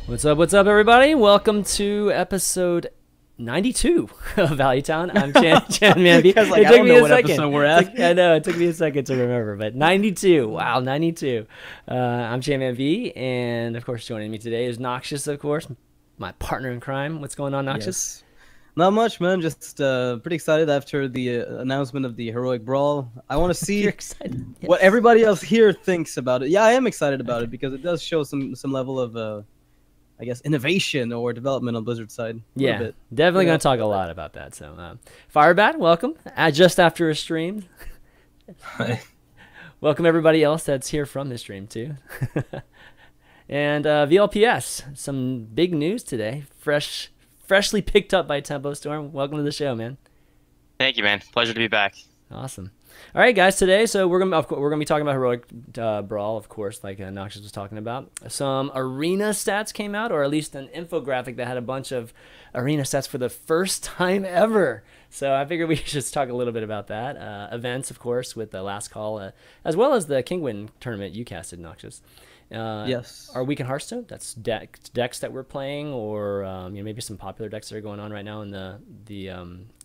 What's up, everybody? Welcome to episode 92 of Value Town. I'm ChanManV. Like, I don't know what episode we're at. I know, it took me a second to remember, but 92. Wow, 92. I'm ChanManV, and of course, joining me today is Noxious, of course, my partner in crime. What's going on, Noxious? Yes. Not much, man. Just pretty excited after the announcement of the heroic brawl. I want to see what everybody else here thinks about it. Yeah, I am excited about it because it does show some level of I guess, innovation or development on Blizzard's side. Yeah, definitely going to talk a lot about that. So, Firebat, welcome. Just after a stream. Hi. Welcome everybody else that's here from this stream too. And VLPS, some big news today. Freshly picked up by Tempo Storm. Welcome to the show, man. Thank you, man. Pleasure to be back. Awesome. All right, guys. Today, so we're gonna be talking about heroic brawl, of course, like Noxious was talking about. Some arena stats came out, or at least an infographic that had a bunch of arena stats for the first time ever. So I figured we should just talk a little bit about that. Events, of course, with the last call, as well as the Kingwin tournament you casted, Noxious. Yes. Our week in Hearthstone. That's decks that we're playing, or maybe some popular decks that are going on right now in the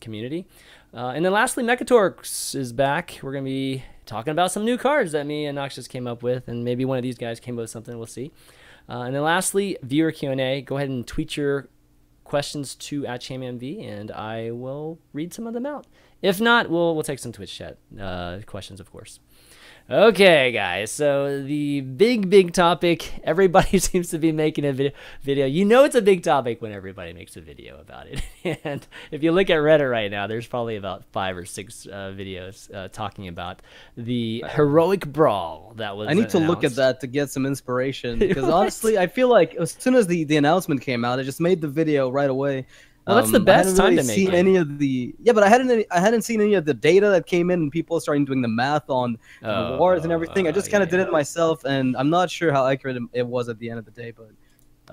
community. And then lastly, Mekkatorque is back. We're gonna be talking about some new cards that me and Noxious came up with, and maybe one of these guys came up with something. We'll see. And then lastly, viewer Q&A. Go ahead and tweet your questions to @ChanManV, and I will read some of them out. If not, we'll take some Twitch chat questions, of course. Okay, guys, so the big topic, everybody seems to be making a video. You know it's a big topic when everybody makes a video about it. And if you look at Reddit right now, there's probably about 5 or 6 videos talking about the heroic brawl that was I need to look at that to get some inspiration, because honestly, I feel like as soon as the announcement came out, I just made the video right away. Well, that's the best time to make it. Any of the but I hadn't seen any of the data that came in and people starting doing the math on the rewards and everything. I just kind of did it myself, and I'm not sure how accurate it was at the end of the day. But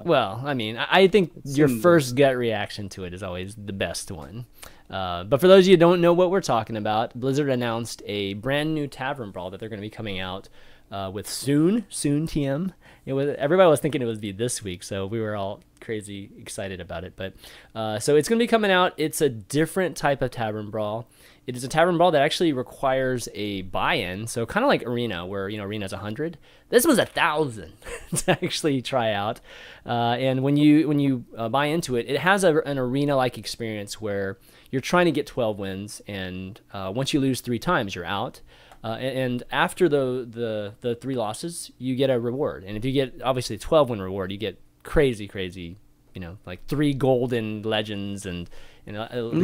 well, I mean, I think your first gut reaction to it is always the best one. But for those of you who don't know what we're talking about, Blizzard announced a brand new Tavern Brawl that they're going to be coming out with soon TM. Everybody was thinking it would be this week, so we were all crazy excited about it. But so it's going to be coming out. It's a different type of Tavern Brawl. It is a Tavern Brawl that actually requires a buy-in, so kind of like Arena, where Arena's 100. This was 1,000 to actually try out. And when you buy into it, it has an arena-like experience where you're trying to get 12 wins, and once you lose 3 times, you're out. And after the 3 losses, you get a reward. And if you get, obviously, a 12-win reward, you get crazy, like 3 golden legends, and you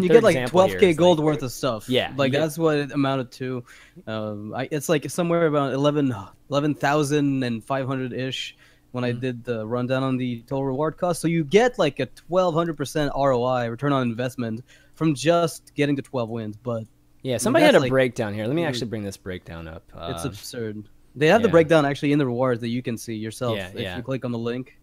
get like 12K gold worth of stuff. Yeah, like that's what it amounted to. It's like somewhere about 11,500 ish when I did the rundown on the total reward cost. So you get like a 1,200% ROI, return on investment, from just getting to 12 wins. But yeah, somebody had a breakdown here. Let me actually bring this breakdown up. It's absurd. They have the breakdown actually in the rewards that you can see yourself if you click on the link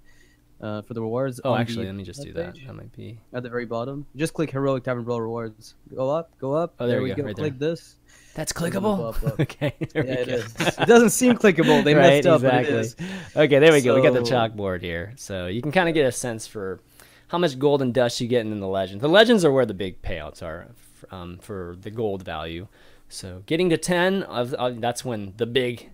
for the rewards. Oh, actually, let me just do that. That might be at the very bottom. Just click Heroic Tavern Brawl rewards. Go up. Oh, there we go. Right click this. That's clickable. Okay, there we go. It doesn't seem clickable. They messed up, but it is. Okay, there we go. We got the chalkboard here, so you can kind of get a sense for how much gold and dust you get in the legends. The legends are where the big payouts are for the gold value. So getting to 10, that's when the big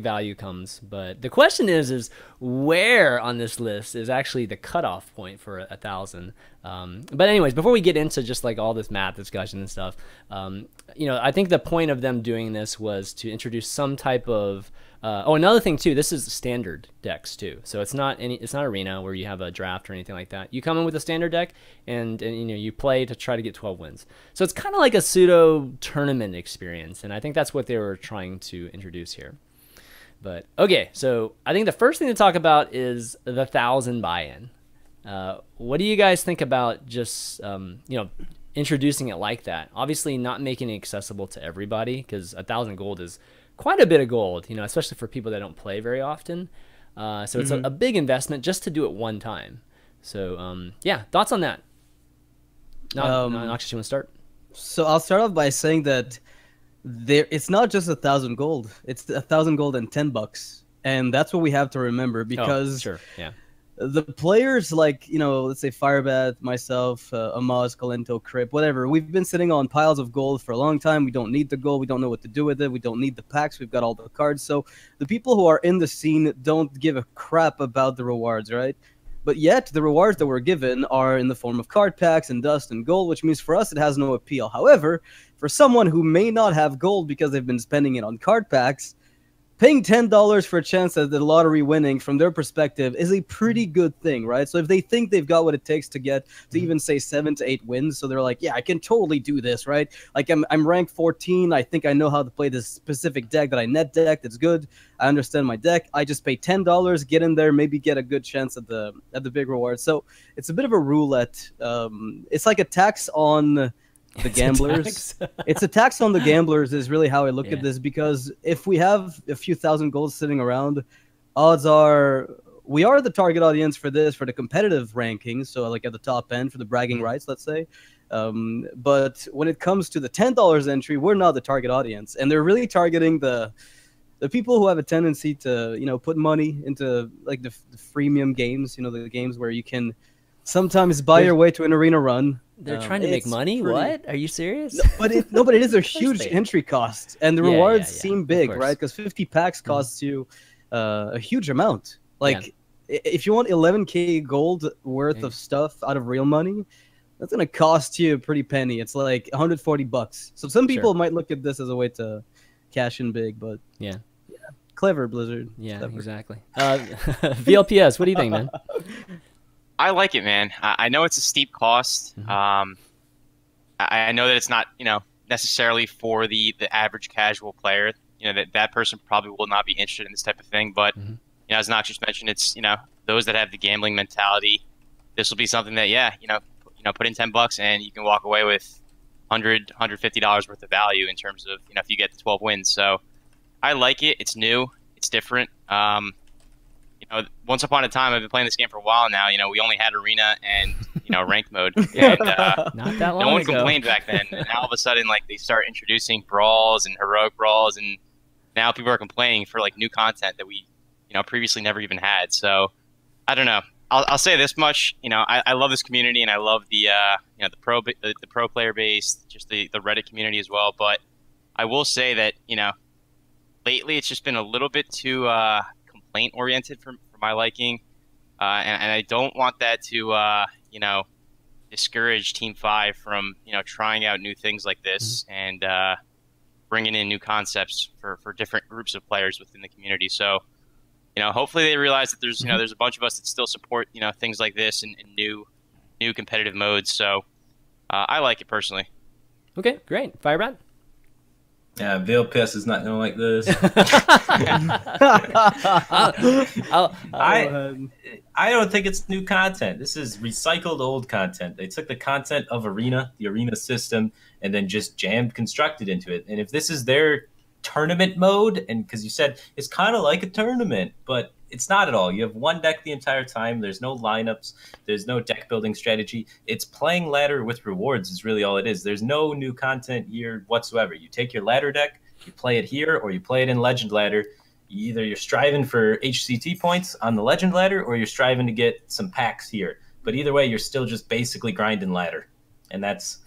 value comes. But the question is where on this list is actually the cutoff point for 1,000. But anyways, before we get into just like all this math discussion and stuff, I think the point of them doing this was to introduce some type of another thing too. This is standard decks too, so it's not arena where you have a draft or anything like that. You come in with a standard deck, and you play to try to get 12 wins. So it's kind of like a pseudo tournament experience, and I think that's what they were trying to introduce here. But okay, so I think the first thing to talk about is the 1,000 buy-in. What do you guys think about just introducing it like that? Obviously, not making it accessible to everybody, because 1,000 gold is quite a bit of gold, especially for people that don't play very often. So it's a big investment just to do it one time. So yeah, thoughts on that? Noxious, you want to start? So I'll start off by saying that it's not just 1,000 gold. It's 1,000 gold and $10, and that's what we have to remember, because the players like, let's say Firebat, myself, Amaz, Kalento, Crip, whatever, we've been sitting on piles of gold for a long time. We don't need the gold. We don't know what to do with it. We don't need the packs. We've got all the cards. So the people who are in the scene don't give a crap about the rewards, right? But yet the rewards that we're given are in the form of card packs and dust and gold, which means for us it has no appeal. However, for someone who may not have gold because they've been spending it on card packs, paying $10 for a chance at the lottery winning from their perspective is a pretty good thing, right? So if they think they've got what it takes to get to even say 7 to 8 wins, so they're like, yeah, I can totally do this, right? Like I'm ranked 14. I think I know how to play this specific deck that I net decked. It's good. I understand my deck. I just pay $10, get in there, maybe get a good chance at the big reward. So it's a bit of a roulette. It's like a tax on the gamblers. It's a tax on the gamblers is really how I look at this, because if we have a few thousand gold sitting around, odds are we are the target audience for this, for the competitive rankings, so like at the top end for the bragging rights, let's say. But when it comes to the $10 entry, we're not the target audience, and they're really targeting the people who have a tendency to put money into like the freemium games, the games where you can sometimes buy your way to an arena run. They're trying to make money? What? Are you serious? But it is a huge entry cost, and the rewards seem big, right? Because 50 packs costs you a huge amount. Like, if you want 11k gold worth of stuff out of real money, that's going to cost you a pretty penny. It's like 140 bucks. So some people might look at this as a way to cash in big, but yeah. Clever, Blizzard. Yeah, clever. Exactly. VLPS, what do you think, man? I like it, man. I know it's a steep cost. I know that it's not, necessarily for the average casual player. That person probably will not be interested in this type of thing. But as Noxious mentioned, it's those that have the gambling mentality. This will be something that put in $10 and you can walk away with $150 worth of value in terms of if you get the 12 wins. So I like it. It's new. It's different. Once upon a time, I've been playing this game for a while now. We only had arena and ranked mode, and not that long no one ago. complained back then. And now all of a sudden, like they start introducing brawls and heroic brawls, and now people are complaining for like new content that we previously never even had. So I don't know. I'll say this much. I love this community, and I love the the pro player base, just the Reddit community as well. But I will say that lately it's just been a little bit too complaint oriented for my liking, and I don't want that to discourage Team 5 from trying out new things like this and bringing in new concepts for different groups of players within the community. So hopefully they realize that there's there's a bunch of us that still support things like this and new competitive modes. So I like it personally. Okay, great. Firebat? Yeah, VLPS is not going to like this. I don't think it's new content. This is recycled old content. They took the content of Arena, the Arena system, and then just jammed constructed into it. And if this is their tournament mode, and because you said it's kind of like a tournament, but it's not at all. You have one deck the entire time. There's no lineups. There's no deck building strategy. It's playing ladder with rewards is really all it is. There's no new content here whatsoever. You take your ladder deck, you play it here, or you play it in Legend Ladder. Either you're striving for HCT points on the Legend Ladder, or you're striving to get some packs here. But either way, you're still just basically grinding ladder. And that's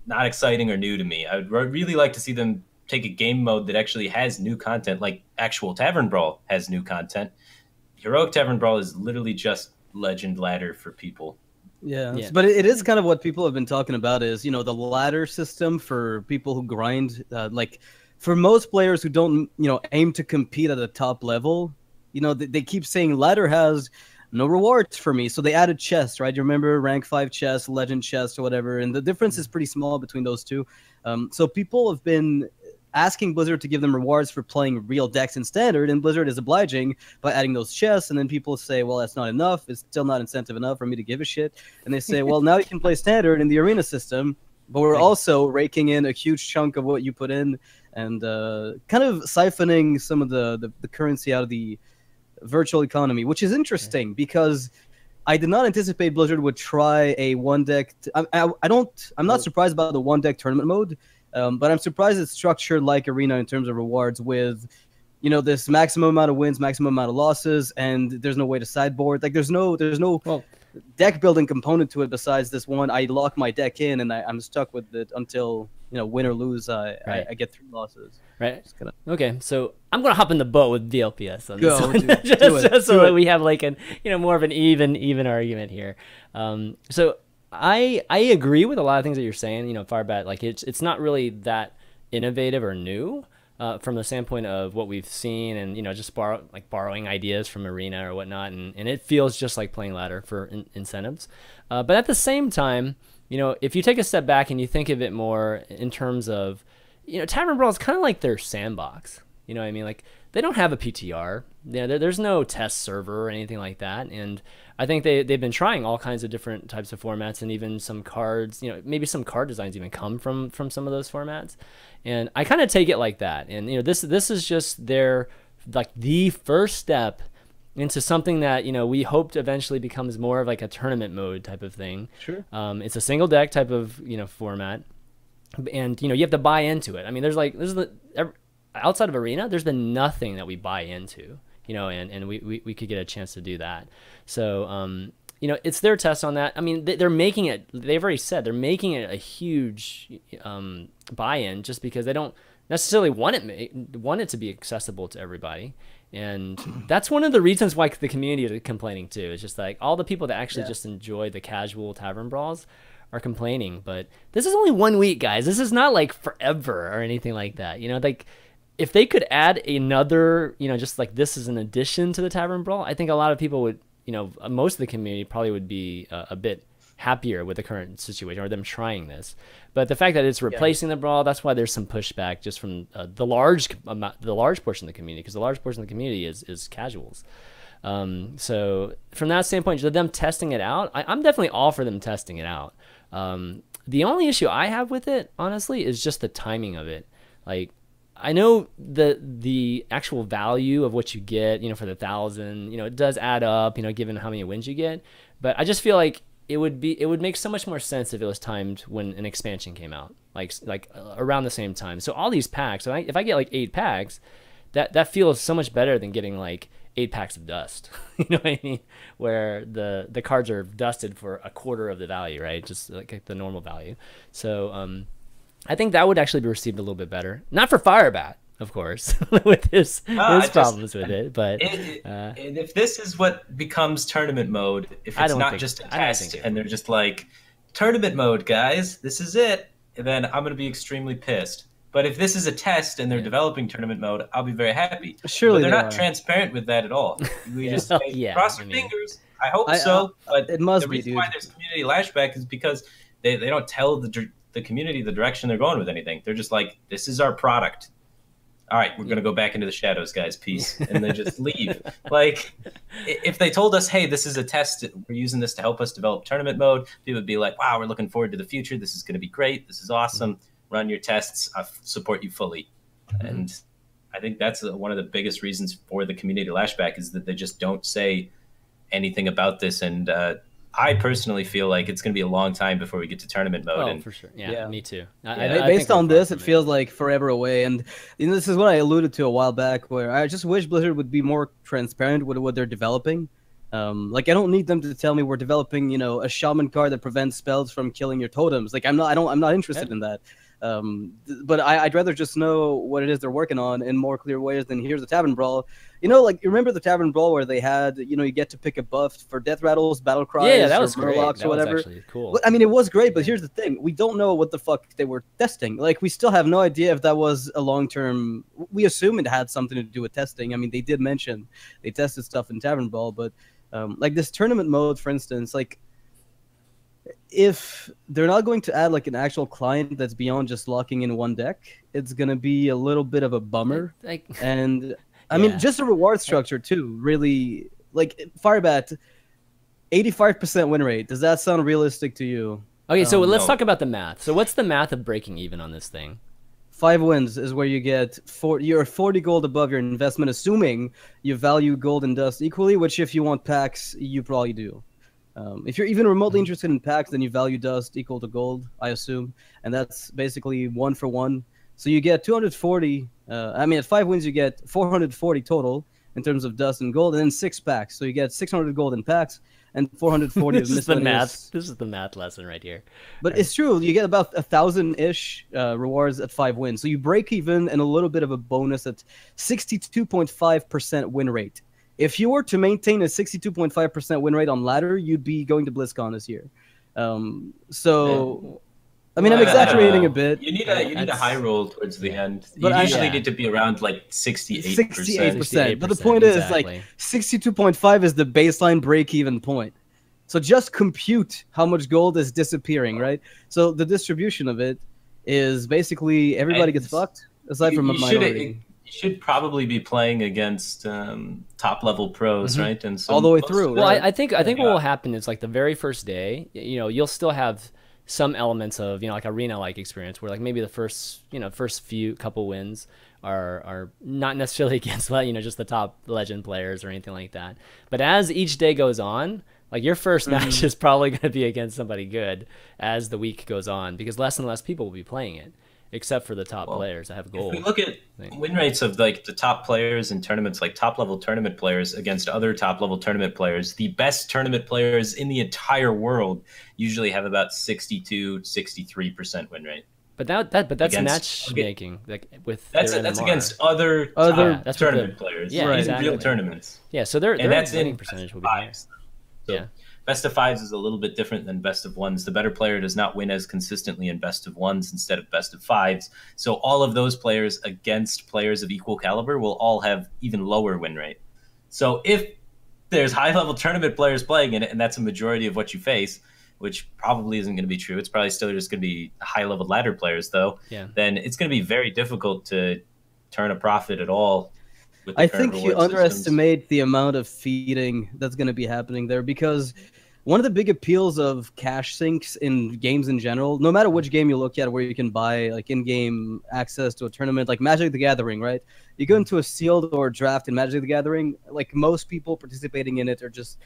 not exciting or new to me. I would really like to see them take a game mode that actually has new content, like actual Tavern Brawl has new content. Heroic Tavern Brawl is literally just Legend Ladder for people. Yeah. But it is kind of what people have been talking about is, the ladder system for people who grind. Like, for most players who don't, aim to compete at the top level, they keep saying ladder has no rewards for me. So they added chest, right? You remember rank 5 chest, legend chest, or whatever. And the difference is pretty small between those two. So people have been asking Blizzard to give them rewards for playing real decks in Standard, and Blizzard is obliging by adding those chests, and then people say, well, that's not enough. It's still not incentive enough for me to give a shit. And they say, well, now you can play Standard in the Arena system, but we're also raking in a huge chunk of what you put in and kind of siphoning some of the currency out of the virtual economy, which is interesting because I did not anticipate Blizzard would try a one deck. I'm not surprised about the one deck tournament mode. But I'm surprised it's structured like Arena in terms of rewards with, you know, this maximum amount of wins, maximum amount of losses, and there's no way to sideboard. Like there's no deck building component to it besides this one. I lock my deck in and I'm stuck with it until, you know, win or lose. I get 3 losses. Right. Okay, so I'm gonna hop in the boat with VLPS on this one. Just so that we have like an more of an even argument here. So I agree with a lot of things that you're saying. You know, Firebat, like it's not really that innovative or new from the standpoint of what we've seen, and you know, just borrowing ideas from Arena or whatnot, and it feels just like playing ladder for incentives. But at the same time, you know, if you take a step back and you think of it more in terms of, you know, Tavern Brawl is kind of like their sandbox. You know what I mean? Like they don't have a PTR. You know, there's no test server or anything like that. And I think they've been trying all kinds of different types of formats, and even some cards. You know, maybe some card designs even come from some of those formats. And I kind of take it like that. And you know, this is just their like the first step into something that, you know, we hoped eventually becomes more of like a tournament mode type of thing. Sure. It's a single deck type of, you know, format. And you know, you have to buy into it. I mean, outside of Arena, there's been nothing that we buy into, you know, and we could get a chance to do that. So you know, it's their test on that. I mean, they're making it. They've already said they're making it a huge buy-in, just because they don't necessarily want it to be accessible to everybody. And that's one of the reasons why the community is complaining too. It's just like all the people that actually just enjoy the casual tavern brawls are complaining. But this is only 1 week, guys. This is not like forever or anything like that. You know, like if they could add another, you know, just like this is an addition to the tavern brawl, I think a lot of people would, you know, most of the community probably would be a bit happier with the current situation, or them trying this. But the fact that it's replacing the brawl, that's why there's some pushback just from the large portion of the community, because the large portion of the community is casuals. So from that standpoint, them testing it out, I'm definitely all for them testing it out. The only issue I have with it, honestly, is just the timing of it. Like, I know the actual value of what you get, you know, for the 1,000, you know, it does add up, you know, given how many wins you get. But I just feel like it would make so much more sense if it was timed when an expansion came out, like around the same time. So all these packs, so if I get like 8 packs, that feels so much better than getting like 8 packs of dust. You know what I mean? Where the cards are dusted for a quarter of the value, right? Just like the normal value. So I think that would actually be received a little bit better. Not for Firebat, of course, with his problems with it. But and if this is what becomes tournament mode, if it's not just a test and they're just like, tournament mode, guys, this is it, then I'm going to be extremely pissed. But if this is a test and they're developing tournament mode, I'll be very happy. Surely but they're not transparent with that at all. We just cross your fingers. I hope so. But it must the reason why there's community lashback is because they don't tell the community the direction they're going with anything. They're just like, this is our product. All right, we're going to go back into the shadows, guys. Peace. And then just leave. Like, if they told us, hey, this is a test, we're using this to help us develop tournament mode, people would be like, wow, we're looking forward to the future. This is going to be great. This is awesome. Run your tests. I support you fully. And I think that's one of the biggest reasons for the community lashback, is that they just don't say anything about this. And I personally feel like it's going to be a long time before we get to tournament mode. Oh, for sure. Yeah, me too. Based on this, it feels like forever away. And you know, this is what I alluded to a while back, where I just wish Blizzard would be more transparent with what they're developing. Like, I don't need them to tell me we're developing, you know, a shaman card that prevents spells from killing your totems. Like, I'm not interested in that. But I'd rather just know what it is they're working on in more clear ways than here's a Tavern Brawl. You know, like, you remember the Tavern Brawl where they had, you know, you get to pick a buff for Death Rattles, Battle Cries, yeah, that was great. Murlocs, that or whatever. was actually cool. But, I mean, it was great, but here's the thing. We don't know what the fuck they were testing. Like, we still have no idea if that was a long-term... We assume it had something to do with testing. I mean, they did mention they tested stuff in Tavern Brawl, but, like, this tournament mode, for instance, like, if they're not going to add like an actual client that's beyond just locking in one deck, it's going to be a little bit of a bummer. And I mean, just the reward structure too, really, like Firebat, 85% win rate. Does that sound realistic to you? Okay, so let's talk about the math. So what's the math of breaking even on this thing? 5 wins is where you get you're 40 gold above your investment, assuming you value gold and dust equally, which if you want packs, you probably do. If you're even remotely interested in packs, then you value dust equal to gold, I assume. And that's basically 1 for 1. So you get 240 I mean, at 5 wins, you get 440 total in terms of dust and gold, and then 6 packs. So you get 600 gold in packs and 440 This of is the miscellaneous. math. This is the math lesson right here. But it's true. You get about 1,000-ish rewards at 5 wins. So you break even and a little bit of a bonus at 62.5% win rate. If you were to maintain a 62.5% win rate on ladder, you'd be going to BlizzCon this year. I mean, I'm exaggerating a bit. You need a high roll towards the end. You But usually need to be around like 68%. 68%. But the point is, like, 62.5 is the baseline break-even point. So just compute how much gold is disappearing, right? So the distribution of it is basically everybody gets fucked, aside from a minority. You should probably be playing against top-level pros, right? And so all the way through. Well, I think what will happen is, like, the very first day, you'll still have some elements of, like arena-like experience where, like, maybe the first few couple wins are not necessarily against, just the top legend players or anything like that. But as each day goes on, like, your first match is probably going to be against somebody good as the week goes on, because less and less people will be playing it, except for the top players that have gold. If we look at win rates of, like, the top players in tournaments, like top-level tournament players against other top-level tournament players, the best tournament players in the entire world usually have about 62-63% win rate. But that's matchmaking, like, with that's against other tournament players, in real tournaments. Yeah, so their that's winning percentage will be higher. So best of fives is a little bit different than best of ones. The better player does not win as consistently in best of ones instead of best of fives. So all of those players against players of equal caliber will all have even lower win rate. So if there's high-level tournament players playing in it, and that's a majority of what you face, which probably isn't going to be true. It's probably still just going to be high-level ladder players, though. Yeah. Then it's going to be very difficult to turn a profit at all. I think you underestimate the amount of feeding that's going to be happening there, because one of the big appeals of cash sinks in games in general, no matter which game you look at where you can buy, like, in-game access to a tournament, like Magic the Gathering, right? You go into a sealed or draft in Magic the Gathering, like, most people participating in it are just,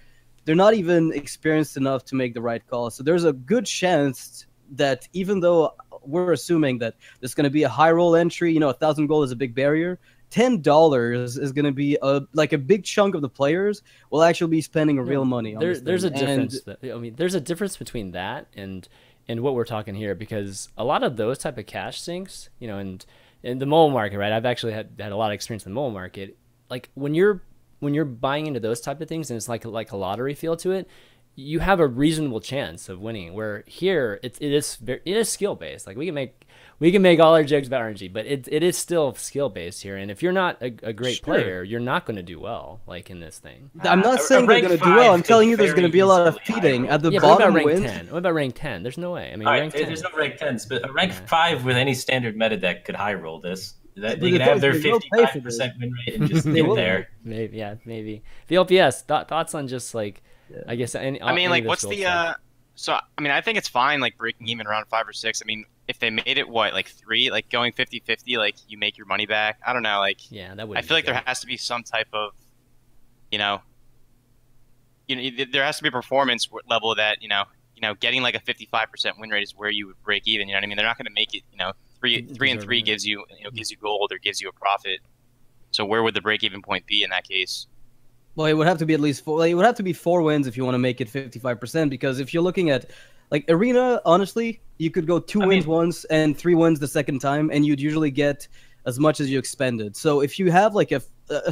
they're not even experienced enough to make the right call. So there's a good chance that, even though we're assuming that there's going to be a high roll entry, 1,000 gold is a big barrier, $10 is going to be a big chunk of the players will actually be spending real money on this. There's a difference. There's a difference between that and what we're talking here, because a lot of those type of cash sinks, and in the mobile market, right? I've actually had a lot of experience in the mobile market. Like, when you're buying into those type of things and it's like a lottery feel to it, you have a reasonable chance of winning. Where here it is skill based. Like, we can make all our jokes about RNG, but it is still skill based here. And if you're not a great player, you're not going to do well, like, in this thing. I'm not saying they're going to do well. I'm telling you there's going to be a lot of feeding at the bottom. What about rank 10? What about rank 10? There's no way. I mean, rank 10. There's no rank 10s, but a rank 5 with any standard meta deck could high roll this. They could have their 55% win rate and just get there. Maybe. VLPS, thoughts on just, like, I guess. I mean, like, what's the so, I mean, I think it's fine, like, breaking even around 5 or 6. I mean, if they made it, like 3, like, going 50-50, like, you make your money back. I don't know, like, that would. I feel like there has to be some type of, there has to be a performance level that, getting like a 55% win rate is where you would break even. You know what I mean? They're not going to make it, 3 and 3 gives you gold or gives you a profit. So where would the break even point be in that case? Well, it would have to be at least 4. Like, it would have to be 4 wins if you want to make it 55%. Because if you're looking at, like, arena, honestly, you could go 2 wins once and 3 wins the second time, and you'd usually get as much as you expended. So if you have, like, a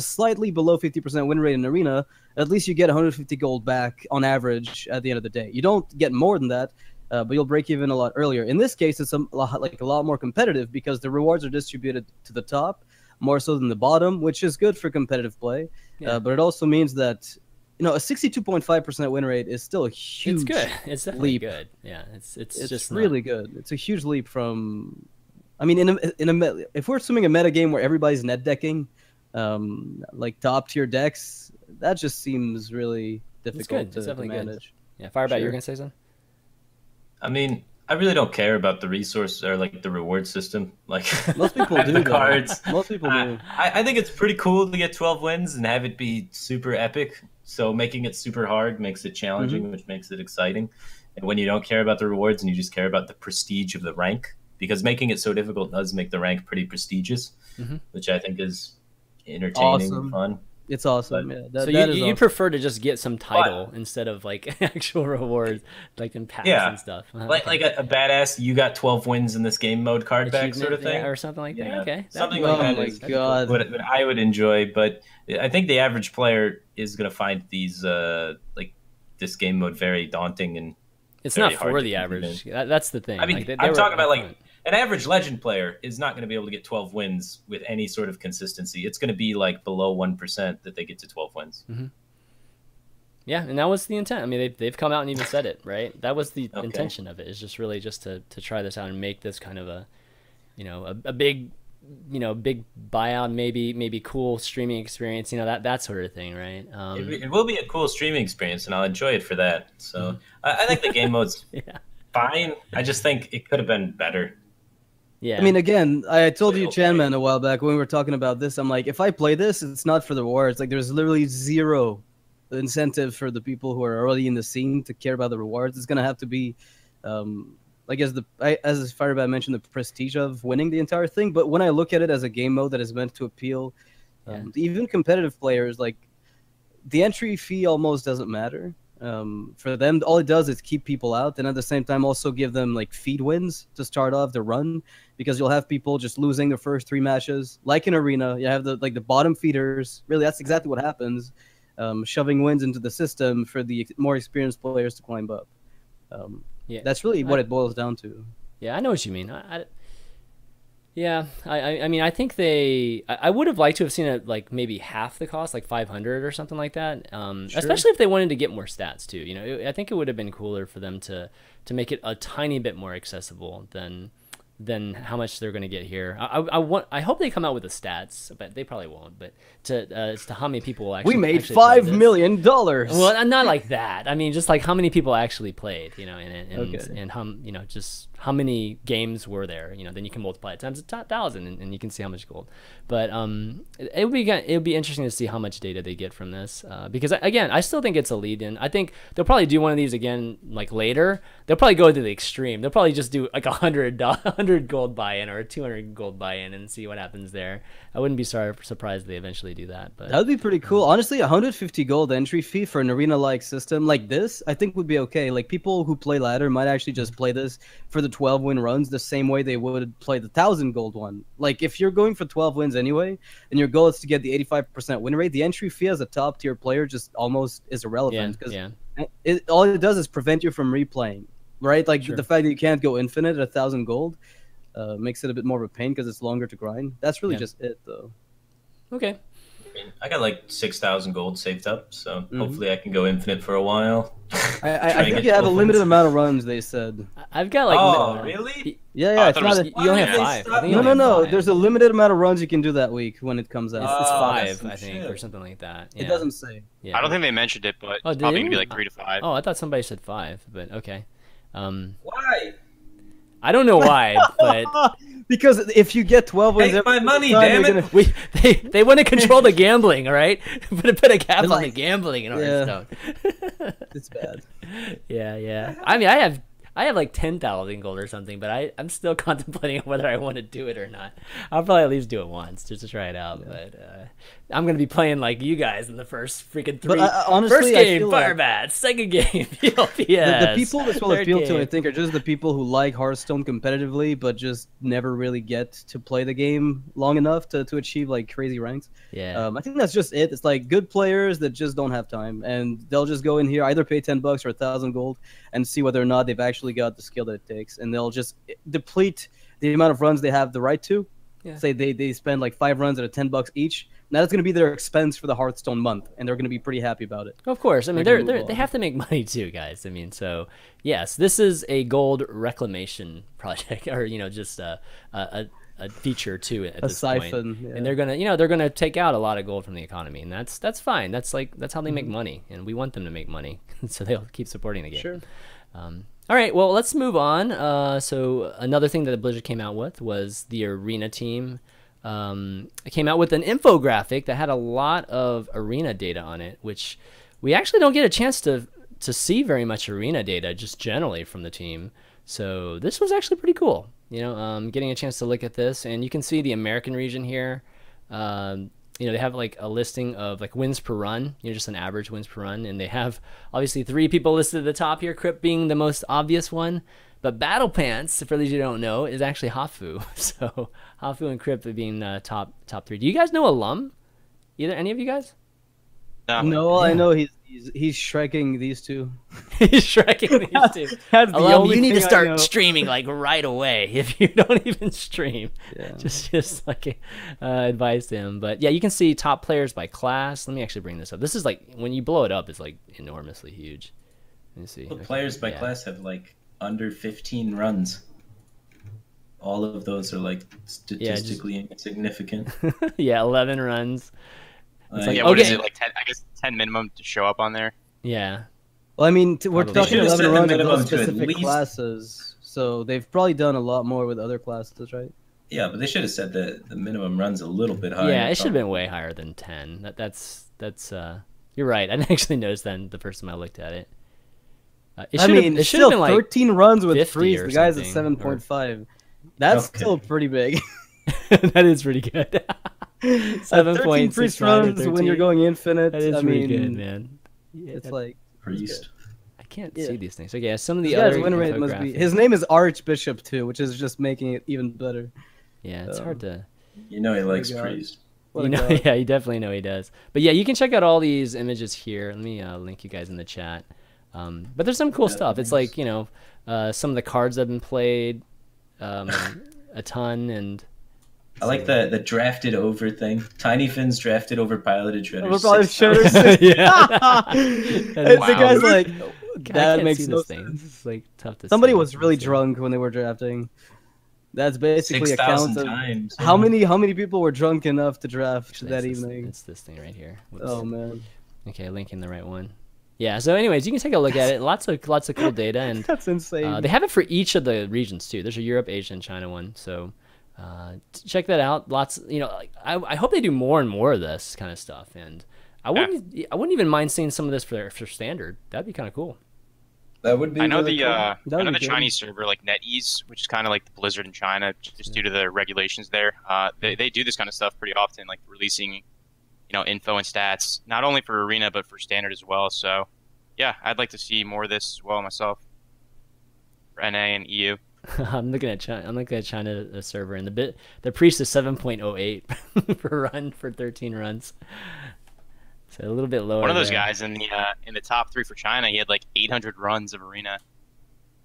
slightly below 50% win rate in arena, at least you get 150 gold back on average at the end of the day. You don't get more than that, but you'll break even a lot earlier. In this case, it's a lot more competitive because the rewards are distributed to the top more so than the bottom, which is good for competitive play. But it also means that, a 62.5% win rate is still a huge. It's good. It's definitely leap. Good. Yeah, it's just really good. It's a huge leap from. I mean, if we're assuming a meta game where everybody's net decking, like top tier decks, that just seems really difficult to manage. Good. Yeah, Firebat, you're gonna say something? I mean, I really don't care about the resource or, like, the reward system. Like, most people do. The cards. Most people do. I think it's pretty cool to get 12 wins and have it be super epic. So making it super hard makes it challenging, which makes it exciting. And when you don't care about the rewards and you just care about the prestige of the rank, because making it so difficult does make the rank pretty prestigious, which I think is entertaining and fun. It's awesome. But, so you prefer to just get some title instead of like actual rewards, like in packs and stuff. Like a badass, you got 12 wins in this game mode card back sort of thing, or something like that. Okay, something like that. Oh my god, what I would enjoy, but I think the average player is gonna find these like this game mode very daunting and it's not for the average. That's the thing. I mean, like, I'm talking about like an average legend player is not going to be able to get 12 wins with any sort of consistency. It's going to be like below 1% that they get to 12 wins. Yeah, and that was the intent. I mean, they've come out and even said it, right? That was the intention of it. Is just really just to try this out and make this kind of a, a big, big buyout, maybe cool streaming experience, that sort of thing, right? It will be a cool streaming experience, and I'll enjoy it for that. So I think the game mode's fine. I just think it could have been better. Yeah. I mean, again, I told you, ChanManV, a while back when we were talking about this. I'm like, if I play this, it's not for the rewards. Like, there's literally zero incentive for the people who are already in the scene to care about the rewards. It's gonna have to be, like as Firebat mentioned, the prestige of winning the entire thing. But when I look at it as a game mode that is meant to appeal, to even competitive players, like the entry fee almost doesn't matter. For them, all it does is keep people out, and at the same time also give them like feed wins to start off the run, because you'll have people just losing their first 3 matches, like in Arena. You have the bottom feeders. Really, that's exactly what happens, shoving wins into the system for the more experienced players to climb up. That's really what it boils down to. Yeah, I know what you mean. I mean, I think I would have liked to have seen it like maybe half the cost, like 500 or something like that. Especially if they wanted to get more stats too. I think it would have been cooler for them to make it a tiny bit more accessible than how much they're going to get here. I hope they come out with the stats, but they probably won't. But as to how many people will actually made $5 million. Well, not like that. I mean, just like how many people actually played, and how just how many games were there. Then you can multiply it times 1,000, and you can see how much gold. But it would be interesting to see how much data they get from this, because again, I still think it's a lead-in. I think they'll probably do one of these again like later. They'll probably go to the extreme. They'll probably just do like $100 gold buy-in or a 200 gold buy-in and see what happens there. I wouldn't be surprised if they eventually do that. But that would be pretty cool. Honestly, 150 gold entry fee for an arena-like system like this, I think would be okay. Like people who play ladder might actually just play this for the 12-win runs the same way they would play the 1,000 gold one. Like if you're going for 12 wins anyway, and your goal is to get the 85% win rate, the entry fee as a top-tier player just almost is irrelevant, because all it does is prevent you from replaying, right? Like the fact that you can't go infinite at 1,000 gold makes it a bit more of a pain because it's longer to grind. That's really just it, though. Okay. I got like 6,000 gold saved up, so hopefully I can go infinite for a while. I think you have a limited amount of runs, they said. I've got like... Oh, really? Yeah, it's not you only have 5. No. There's a limited amount of runs you can do that week when it comes out. It's 5, I think, or something like that. Yeah. It doesn't say. Yeah. I don't think they mentioned it, but it's probably going to be like 3 to 5. Oh, I thought somebody said 5, but okay. Why? I don't know why, but... Because if you get 12 wins, take my money, damn it! They want to control the gambling, all right? Put a cap on the gambling in Hearthstone. It's bad. Yeah. I mean, I have like 10,000 gold or something, but I'm still contemplating whether I want to do it or not. I'll probably at least do it once just to try it out. But I'm gonna be playing like you guys in the first freaking 3. Honestly, first game, Firebat. Like second game, VLPS. The people this will appeal to, I think, are just the people who like Hearthstone competitively, but just never really get to play the game long enough to achieve like crazy ranks. Yeah. I think that's just it. It's like good players that just don't have time, and they'll just go in here, either pay $10 or 1,000 gold, and see whether or not they've actually got the skill that it takes, and they'll just deplete the amount of runs they have the right to. Say they spend like 5 runs at $10 each. Now that's going to be their expense for the Hearthstone month, and they're going to be pretty happy about it. Of course. I mean, they have to make money too, guys. I mean, so yes, this is a gold reclamation project, or just a feature to it at this siphon, point. And they're gonna take out a lot of gold from the economy, and that's fine. That's how they make money, and we want them to make money, so they'll keep supporting the game. Sure. All right, well, let's move on. So another thing that Blizzard came out with was the Arena team. It came out with an infographic that had a lot of Arena data on it, which we actually don't get a chance to see very much Arena data just generally from the team. So this was actually pretty cool. getting a chance to look at this, and you can see the American region here. They have like a listing of like wins per run, just an average wins per run, and they have obviously 3 people listed at the top here, Crypt being the most obvious one, but Battle Pants, for those you don't know, is actually Hafu. So Hafu and Crypt being top 3. Do you guys know Alum? Any of you guys? No, I know he's Shrekking these two. He's Shrekking these two. That's the Alum, only you need to thing I start know. streaming like right away if you don't even stream. Yeah. Just like advice to him. But yeah, you can see top players by class. Let me actually bring this up. This is like, when you blow it up, it's like enormously huge. Let me see. The players by class have like under 15 runs. All of those are like statistically insignificant. Yeah, 11 runs. It's like, what is it, like 10? I guess 10 minimum to show up on there. Yeah. Well, I mean, we're Probably. talking Should've 11 set the runs of minimum those to at specific least- classes, so they've probably done a lot more with other classes, right? Yeah, but they should have set the minimum runs a little bit higher. Yeah, it should have been way higher than 10. That's you're right. I didn't actually notice that the first time I looked at it. It should have still been like 13 runs with 50 freeze. or The guy's at something, 7.5. That's Okay. still pretty big. that is pretty good. 13 freeze runs when you're going infinite. That is I pretty mean, good, man. Yeah, it's like Priest. I can't Yeah. see these things. Okay, yeah, some of the this guy's other win rate must be. infographics. His name is Archbishop too, which is just making it even better. Yeah, it's hard to. You know he likes God. Priest. What You a know, god. yeah, you definitely know he does. But yeah, you can check out all these images here. Let me link you guys in the chat. But there's some cool Yeah, stuff. It's thanks. like, some of the cards that have been played, a ton, and I like the drafted over thing. Tiny Fins drafted over piloted shredders. We're probably 6 times. Shredders. yeah. The guy's like, I that can't makes see no this thing. sense. It's like tough to Somebody see. was really Let's see. drunk when they were drafting. That's basically a 6,000 count of times. how many people were drunk enough to draft Actually, that it's evening. It's this thing right here. Whoops. Oh man, Okay, linking the right one. Yeah. So, anyways, you can take a look at it. Lots of cool data, and that's insane. they have it for each of the regions too. There's a Europe, Asia, and China one. So check that out. Lots. Like, I hope they do more and more of this kind of stuff. And I wouldn't even mind seeing some of this for standard. That'd be kind of cool. That would be. I know really the cool. I That would know be the good. Chinese server, like NetEase, which is kind of like the Blizzard in China, just due to the regulations there. They do this kind of stuff pretty often, like releasing, info and stats, not only for Arena but for Standard as well. So, yeah, I'd like to see more of this as well myself. For NA and EU. I'm looking at China the server, and the priest is 7.08 per run for 13 runs. So a little bit lower. One of those there. guys in the top 3 for China, he had like 800 runs of Arena.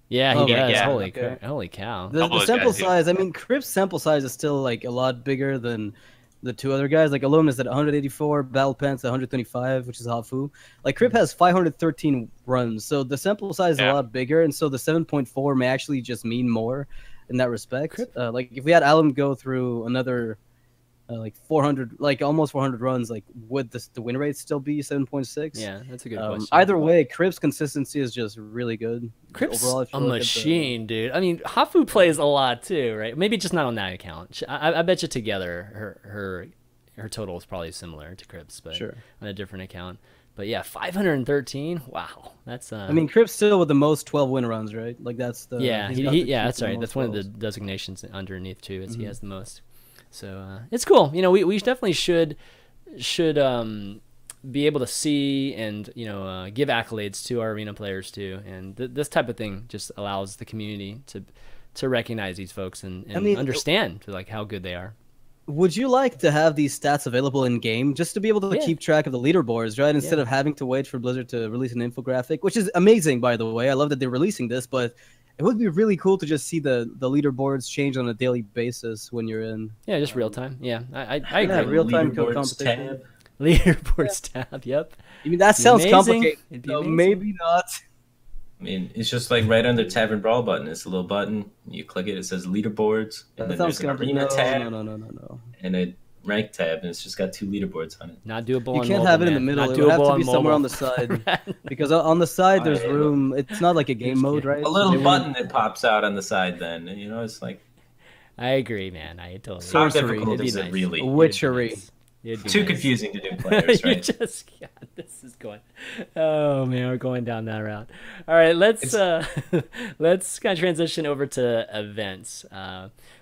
Yeah, he Oh, does. yeah. Okay. Holy cow. The couple of sample guys do. size. I mean, Crypt's sample size is still like a lot bigger than the 2 other guys. Like Alumnus at 184, Battle Pants at 125, which is Hafu. Like Crypt has 513 runs, so the sample size is Yeah. a lot bigger, and so the 7.4 may actually just mean more in that respect. Like if we had Alum go through another like 400, like almost 400 runs, like would the win rate still be 7.6? Yeah, that's a good question. Either way, Crypt's consistency is just really good. Crypt's Overall, if you a look at the- machine, dude. I mean, Hafu plays a lot too, right? Maybe just not on that account. I bet you together her total is probably similar to Crypt's, but Sure. on a different account. But yeah, 513. Wow, that's I mean, Crypt's still with the most 12 win runs, right? Like that's the yeah, he's got the that's most right. That's one of the 12s. designations underneath too. Is Mm-hmm. he has the most. So it's cool. We definitely should be able to see and give accolades to our arena players too. And this type of thing just allows the community to recognize these folks and I mean, understand like how good they are. Would you like to have these stats available in game just to be able to Yeah. keep track of the leaderboards, right? Instead of having to wait for Blizzard to release an infographic, which is amazing, by the way. I love that they're releasing this, but it would be really cool to just see the leaderboards change on a daily basis when you're in. Yeah, just real time. Yeah, I Yeah, agree. real-time Leaderboards competition. tab. Leaderboards tab. Yep. I mean, that Be sounds amazing. complicated. It'd be So amazing. maybe not. I mean, it's just like right under Tavern Brawl button. It's a little button. You click it. It says leaderboards, and That then sounds there's an complicated. arena tab No. and a rank tab, and it's just got 2 leaderboards on it. Not doable. You on can't mobile, have it in the man. middle. Not It would have doable to on be somewhere on mobile. the side. Because on the side, there's room. It's not like a game mode, right? A little They button that pops out on the side. Then it's like I agree, man. I totally. So- how Sorcery. difficult It'd is be it nice. really? Witchery. It'd be Too nice. confusing to do players, You right? just got this. is going. Oh man, we're going down that route. All right, let's let's kind of transition over to events.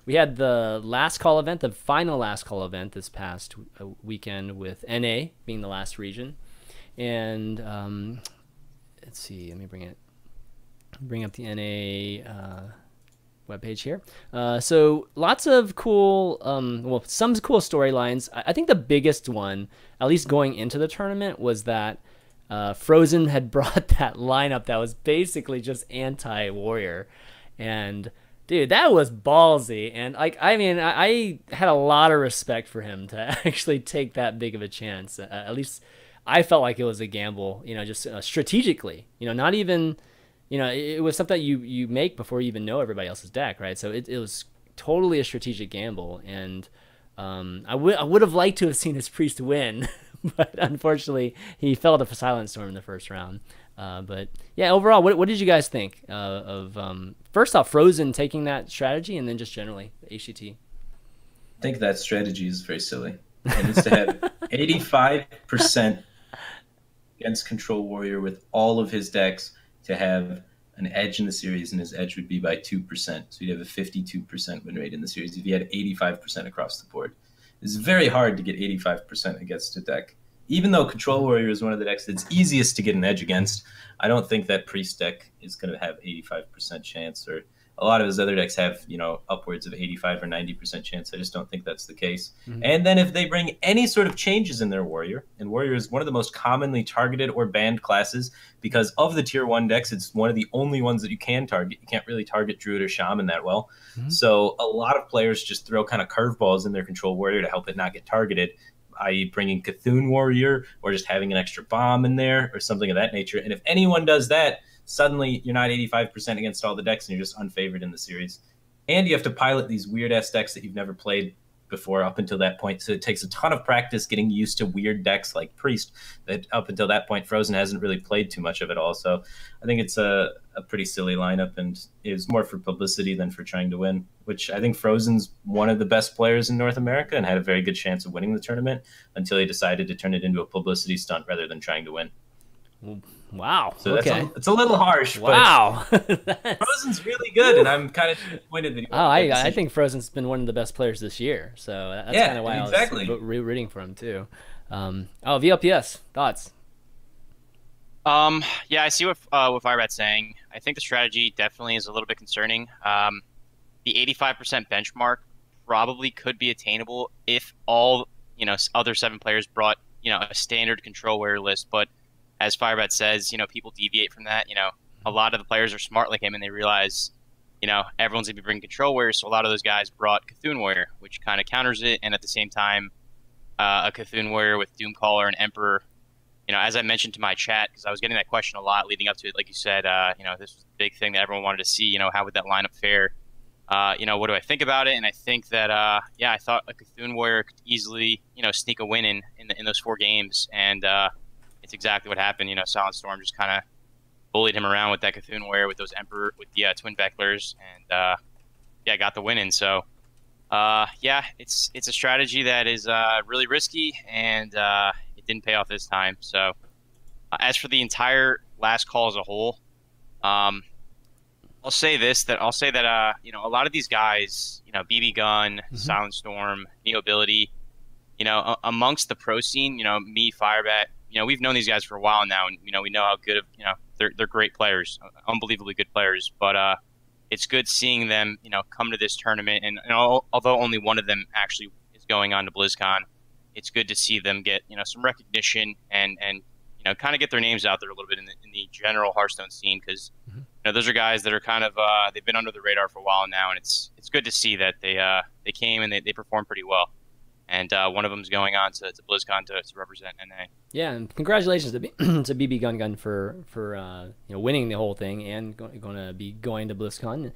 We had the last call event, the final last call event this past weekend with NA being the last region, and let's see. Let me bring up the NA webpage here. So lots of cool, well, some cool storylines. I think the biggest one, at least going into the tournament, was that Frozen had brought that lineup that was basically just anti-warrior, and dude, that was ballsy. And like, I mean, I had a lot of respect for him to actually take that big of a chance. At least I felt like it was a gamble, you know, just strategically, you know, not even, you know, it was something that you make before you even know everybody else's deck, right? So it was totally a strategic gamble, and I would have liked to have seen his priest win, but unfortunately he fell to Silent Storm in the first round. But yeah, overall, what did you guys think of first off Frozen taking that strategy, and then just generally HCT? I think that strategy is very silly. It needs to have 85% against Control Warrior with all of his decks to have an edge in the series, and his edge would be by 2%. So you'd have a 52% win rate in the series if you had 85% across the board. It's very hard to get 85% against a deck. Even though Control Warrior is one of the decks that's easiest to get an edge against, I don't think that Priest deck is going to have 85% chance, or a lot of his other decks have, you know, upwards of 85 or 90% chance. I just don't think that's the case. And then if they bring any sort of changes in their Warrior, and Warrior is one of the most commonly targeted or banned classes because of the tier 1 decks, it's one of the only ones that you can target. You can't really target Druid or Shaman that well. So a lot of players just throw kind of curveballs in their Control Warrior to help it not get targeted, i.e. bringing Cthulhu Warrior or just having an extra bomb in there or something of that nature. And if anyone does that, suddenly you're not 85% against all the decks and you're just unfavored in the series. And you have to pilot these weird-ass decks that you've never played before up until that point. So it takes a ton of practice getting used to weird decks like Priest that up until that point Frozen hasn't really played too much of it all. So I think it's a pretty silly lineup, and it was more for publicity than for trying to win, which I think Frozen's one of the best players in North America and had a very good chance of winning the tournament until he decided to turn it into a publicity stunt rather than trying to win. Wow. So okay. It's a little harsh. Wow. But Frozen's really good, and I'm kind of disappointed that he I think Frozen's been one of the best players this year. So that's kind of why I was rooting for him too. VLPS, thoughts? Yeah, I see what Firebat's saying. I think the strategy definitely is a little bit concerning. The 85% benchmark probably could be attainable if all, you know, other 7 players brought, you know, a standard Control Warrior list, but as Firebat says, you know, people deviate from that. You know, a lot of the players are smart like him, and they realize, you know, everyone's going to be bringing Control Warrior, so a lot of those guys brought Cthulhu Warrior, which kind of counters it, and at the same time, a Cthulhu Warrior with Doomcaller and Emperor, you know, as I mentioned to my chat, because I was getting that question a lot leading up to it, like you said, you know, this was the big thing that everyone wanted to see, you know, how would that lineup fare? You know, what do I think about it? And I think that, yeah, I thought a Cthulhu Warrior could easily, you know, sneak a win in those 4 games, and it's exactly what happened. You know, Silent Storm just kind of bullied him around with that Cthulhu Warrior, with those Emperor, with the Twin Vectors, and yeah, got the win in. So, yeah, it's a strategy that is really risky, and it didn't pay off this time. So, as for the entire last call as a whole, I'll say that you know, a lot of these guys, you know, BB Gun, Silent Storm, Neo Ability, you know, amongst the pro scene, you know, me, Firebat, you know, we've known these guys for a while now, and you know, we know how good of, you know, they're great players, unbelievably good players. But it's good seeing them, you know, come to this tournament, and although only one of them actually is going on to BlizzCon, it's good to see them get, you know, some recognition and you know, kind of get their names out there a little bit in the general Hearthstone scene, because you know, those are guys that are kind of they've been under the radar for a while now, and it's good to see that they came and they performed pretty well. And one of them is going on to BlizzCon to represent NA. Yeah, and congratulations to BB Gun for you know, winning the whole thing and going to be going to BlizzCon.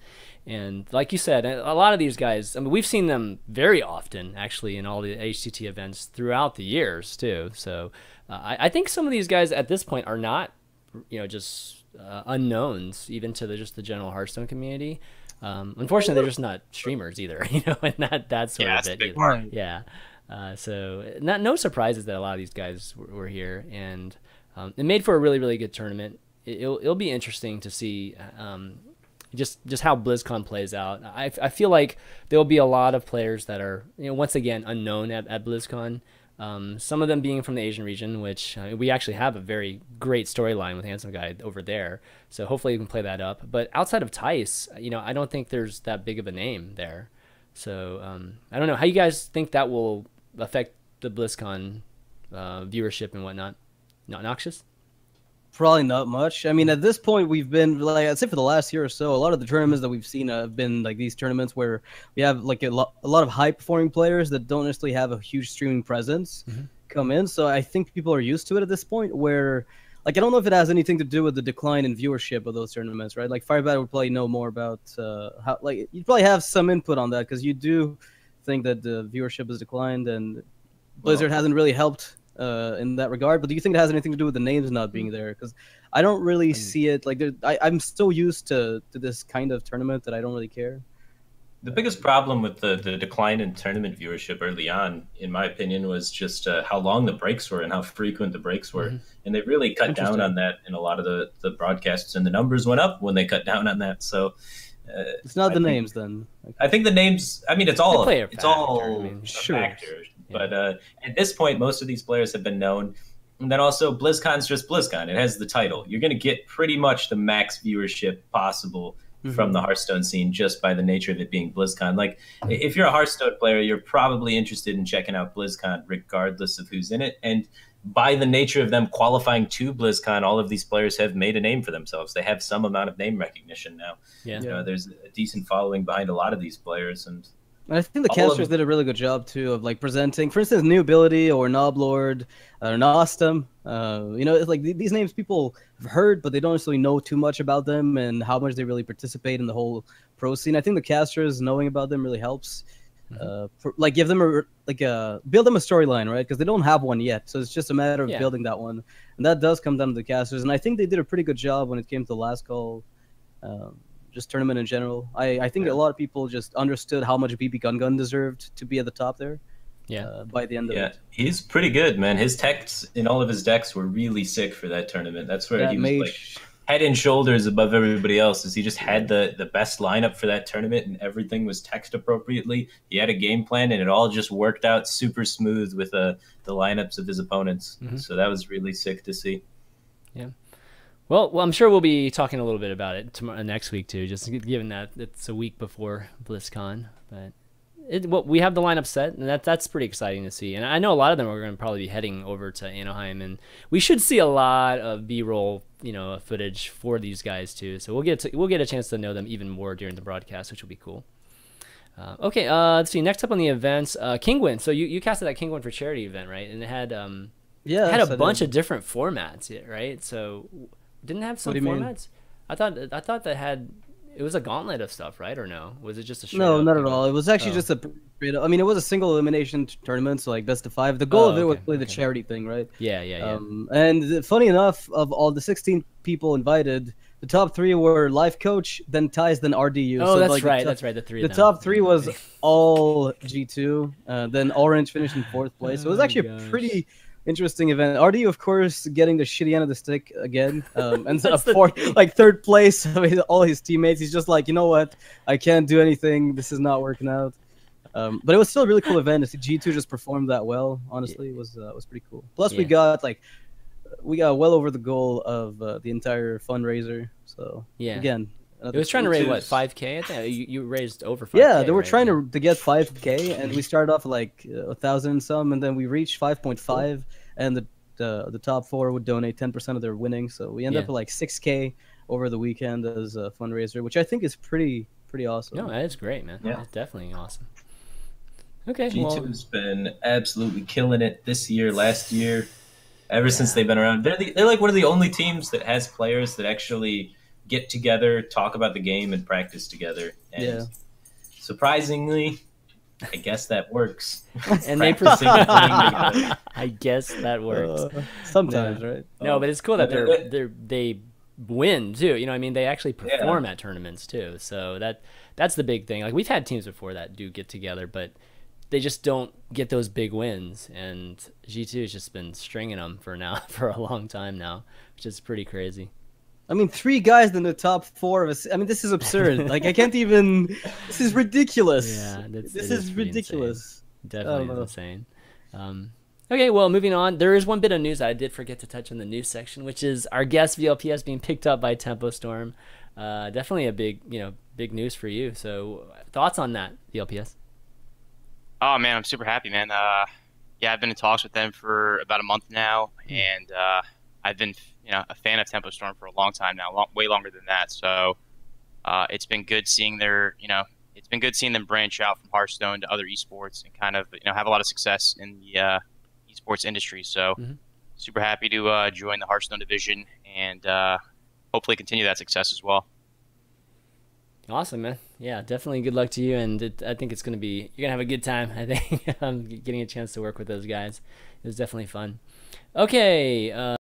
And like you said, a lot of these guys, I mean, we've seen them very often actually in all the HCT events throughout the years too. So I think some of these guys at this point are not, you know, just unknowns even to just the general Hearthstone community. Unfortunately, they're just not streamers either, you know, and that's sort of it. Yeah. So no surprises that a lot of these guys were here, and It made for a really, really good tournament. It'll be interesting to see just how BlizzCon plays out. I feel like there will be a lot of players that are, once again, unknown at BlizzCon. Some of them being from the Asian region, which we actually have a very great storyline with Handsome Guy over there. So hopefully you can play that up. But outside of Tice, I don't think there's that big of a name there. So I don't know how you guys think that will affect the BlizzCon viewership and whatnot. Not Noxious? Probably not much. I mean, at this point, we've been, like, I'd say for the last year or so, a lot of the tournaments that we've seen have been like these tournaments where we have like a lot of high performing players that don't necessarily have a huge streaming presence come in. So I think people are used to it at this point where, like, I don't know if it has anything to do with the decline in viewership of those tournaments, right? Like Firebat would probably know more about how, like, you'd probably have some input on that because you do think that the viewership has declined and Blizzard hasn't really helped in that regard. But do you think it has anything to do with the names not being there? Because I don't really see it. Like, I'm still used to this kind of tournament that I don't really care. The biggest problem with the decline in tournament viewership early on, in my opinion, was just how long the breaks were and how frequent the breaks were. And they really cut down on that in a lot of the broadcasts, and the numbers went up when they cut down on that. So it's not the names then. I think the names, I mean, it's all a sure. factor. But at this point, most of these players have been known. And then also, BlizzCon's just BlizzCon. It has the title. You're going to get pretty much the max viewership possible from the Hearthstone scene just by the nature of it being BlizzCon. Like, if you're a Hearthstone player, you're probably interested in checking out BlizzCon regardless of who's in it. And by the nature of them qualifying to BlizzCon, all of these players have made a name for themselves. They have some amount of name recognition now. Yeah. You know, there's a decent following behind a lot of these players. And I think the casters did a really good job too of like presenting, for instance, New Ability or Noblord or Nostum. It's like these names people have heard, but they don't necessarily know too much about them and how much they really participate in the whole pro scene. I think the casters knowing about them really helps. Give them build them a storyline, right? Because they don't have one yet, so it's just a matter of building that one, and that does come down to the casters. And I think they did a pretty good job when it came to the last call. Just tournament in general. I think a lot of people just understood how much BB Gun deserved to be at the top there. By the end of it. He's pretty good, man. His techs in all of his decks were really sick for that tournament. That's where he was like head and shoulders above everybody else. Is he just had the best lineup for that tournament and everything was texted appropriately. He had a game plan and it all just worked out super smooth with the lineups of his opponents. So that was really sick to see. Yeah. Well, I'm sure we'll be talking a little bit about it next week too, just given that it's a week before BlizzCon. But we have the lineup set, and that's pretty exciting to see. And I know a lot of them are going to probably be heading over to Anaheim, and we should see a lot of B-roll, footage for these guys too. So we'll get a chance to know them even more during the broadcast, which will be cool. Okay, let's see. Next up on the events, Kingwin. So you casted that Kingwin for charity event, right? And it had a bunch of different formats, right? So. Didn't it have some formats? I thought that it was a gauntlet of stuff, right? Or no? Was it just a No, not at all. It was actually just I mean, it was a single elimination tournament, so like best of 5. The goal of it was really the charity thing, right? Yeah. And funny enough, of all the 16 people invited, the top 3 were Life Coach, then Ties, then RDU. Oh, so that's right. That's right. The top 3 was all G2. Then Orange finished in 4th place. So it was actually a pretty interesting event. RDU, of course, getting the shitty end of the stick again. Ends up 3rd place with all his teammates. He's just like, you know what? I can't do anything. This is not working out. But it was still a really cool event. To see G2 just performed that well, honestly, was pretty cool. Plus, we got well over the goal of the entire fundraiser. So again, it was trying to raise what, 5K? I think you raised over 5K. Yeah, they were trying to get 5K, and we started off like 1,000 and some, and then we reached 5.5, and the top 4 would donate 10% of their winnings. So we ended up at like 6K over the weekend as a fundraiser, which I think is pretty awesome. No, that is great, man. Yeah, that's definitely awesome. Okay, G2's been absolutely killing it this year, last year, ever since they've been around. They're like one of the only teams that has players that actually get together, talk about the game, and practice together. And surprisingly, I guess that works. And they I guess that works. Sometimes, right? No, but it's cool that they win too. I mean, they actually perform at tournaments too. So that's the big thing. Like, we've had teams before that do get together, but they just don't get those big wins, and G2 has just been stringing them for a long time now, which is pretty crazy. I mean, 3 guys in the top 4 of us. I mean, this is absurd. Like, I can't even. This is ridiculous. Yeah, this is ridiculous. Insane. Definitely insane. Okay, well, moving on. There is one bit of news I did forget to touch on the news section, which is our guest VLPS being picked up by Tempo Storm. Definitely a big news for you. So, thoughts on that, VLPS? Oh man, I'm super happy, man. Yeah, I've been in talks with them for about a month now, and I've been a fan of Tempo Storm for a long time now, way longer than that. So it's been good seeing them branch out from Hearthstone to other esports and kind of have a lot of success in the esports industry. So super happy to join the Hearthstone division and hopefully continue that success as well. Awesome, man. Yeah, definitely good luck to you, and I think you're gonna have a good time. I think getting a chance to work with those guys, it was definitely fun. Okay.